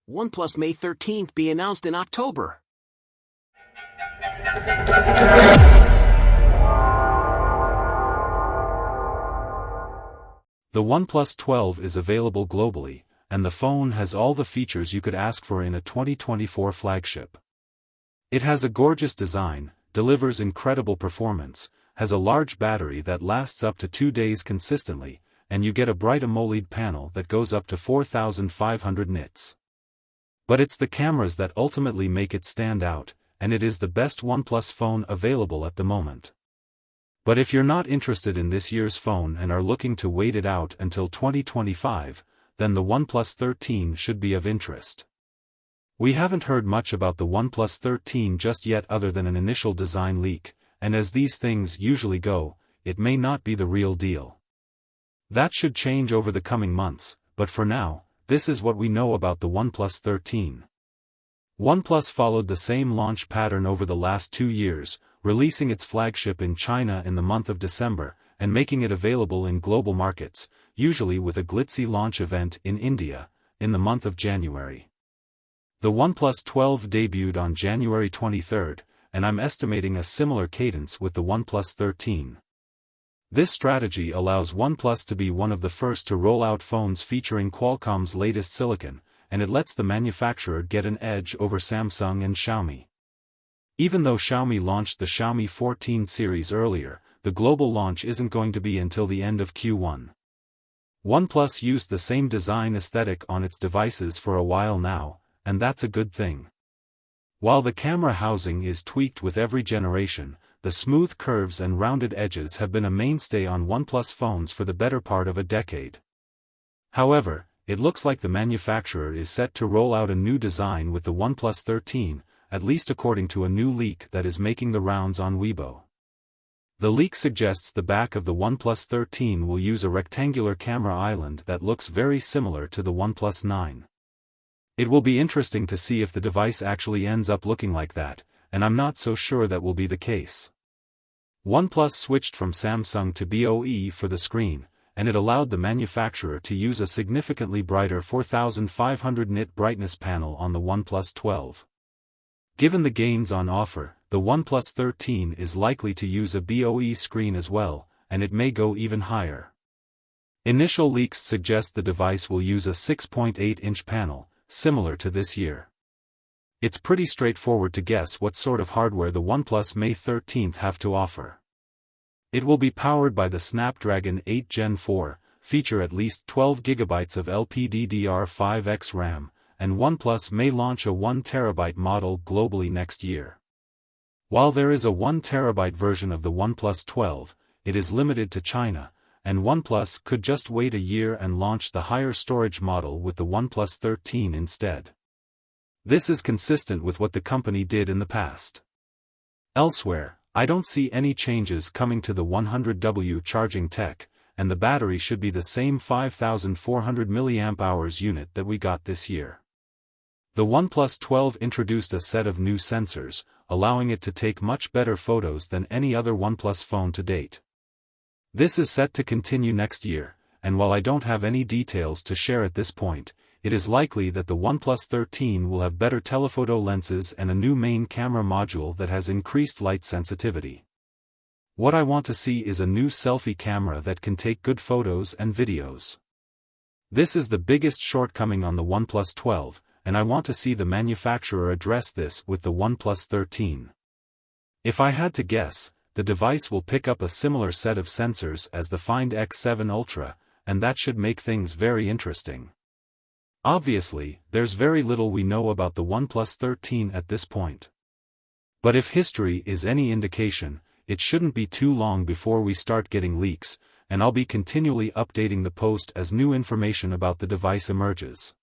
OnePlus May 13th be announced in October. The OnePlus 12 is available globally, and the phone has all the features you could ask for in a 2024 flagship. It has a gorgeous design, delivers incredible performance, has a large battery that lasts up to 2 days consistently, and you get a bright AMOLED panel that goes up to 4,500 nits. But it's the cameras that ultimately make it stand out, and it is the best OnePlus phone available at the moment. But if you're not interested in this year's phone and are looking to wait it out until 2025, then the OnePlus 13 should be of interest. We haven't heard much about the OnePlus 13 just yet other than an initial design leak, and as these things usually go, it may not be the real deal. That should change over the coming months, but for now, this is what we know about the OnePlus 13. OnePlus followed the same launch pattern over the last 2 years, releasing its flagship in China in the month of December, and making it available in global markets, usually with a glitzy launch event in India, in the month of January. The OnePlus 12 debuted on January 23, and I'm estimating a similar cadence with the OnePlus 13. This strategy allows OnePlus to be one of the first to roll out phones featuring Qualcomm's latest silicon, and it lets the manufacturer get an edge over Samsung and Xiaomi. Even though Xiaomi launched the Xiaomi 14 series earlier, the global launch isn't going to be until the end of Q1. OnePlus used the same design aesthetic on its devices for a while now, and that's a good thing. While the camera housing is tweaked with every generation, the smooth curves and rounded edges have been a mainstay on OnePlus phones for the better part of a decade. However, it looks like the manufacturer is set to roll out a new design with the OnePlus 13, at least according to a new leak that is making the rounds on Weibo. The leak suggests the back of the OnePlus 13 will use a rectangular camera island that looks very similar to the OnePlus 9. It will be interesting to see if the device actually ends up looking like that, and I'm not so sure that will be the case. OnePlus switched from Samsung to BOE for the screen, and it allowed the manufacturer to use a significantly brighter 4,500 nit brightness panel on the OnePlus 12. Given the gains on offer, the OnePlus 13 is likely to use a BOE screen as well, and it may go even higher. Initial leaks suggest the device will use a 6.8-inch panel, similar to this year. It's pretty straightforward to guess what sort of hardware the OnePlus May 13th have to offer. It will be powered by the Snapdragon 8 Gen 4, feature at least 12 GB of LPDDR5X RAM, and OnePlus may launch a 1TB model globally next year. While there is a 1TB version of the OnePlus 12, it is limited to China, and OnePlus could just wait a year and launch the higher storage model with the OnePlus 13 instead. This is consistent with what the company did in the past. Elsewhere, I don't see any changes coming to the 100W charging tech, and the battery should be the same 5,400 mAh unit that we got this year. The OnePlus 12 introduced a set of new sensors, allowing it to take much better photos than any other OnePlus phone to date. This is set to continue next year, and while I don't have any details to share at this point, it is likely that the OnePlus 13 will have better telephoto lenses and a new main camera module that has increased light sensitivity. What I want to see is a new selfie camera that can take good photos and videos. This is the biggest shortcoming on the OnePlus 12, and I want to see the manufacturer address this with the OnePlus 13. If I had to guess, the device will pick up a similar set of sensors as the Find X7 Ultra, and that should make things very interesting. Obviously, there's very little we know about the OnePlus 13 at this point. But if history is any indication, it shouldn't be too long before we start getting leaks, and I'll be continually updating the post as new information about the device emerges.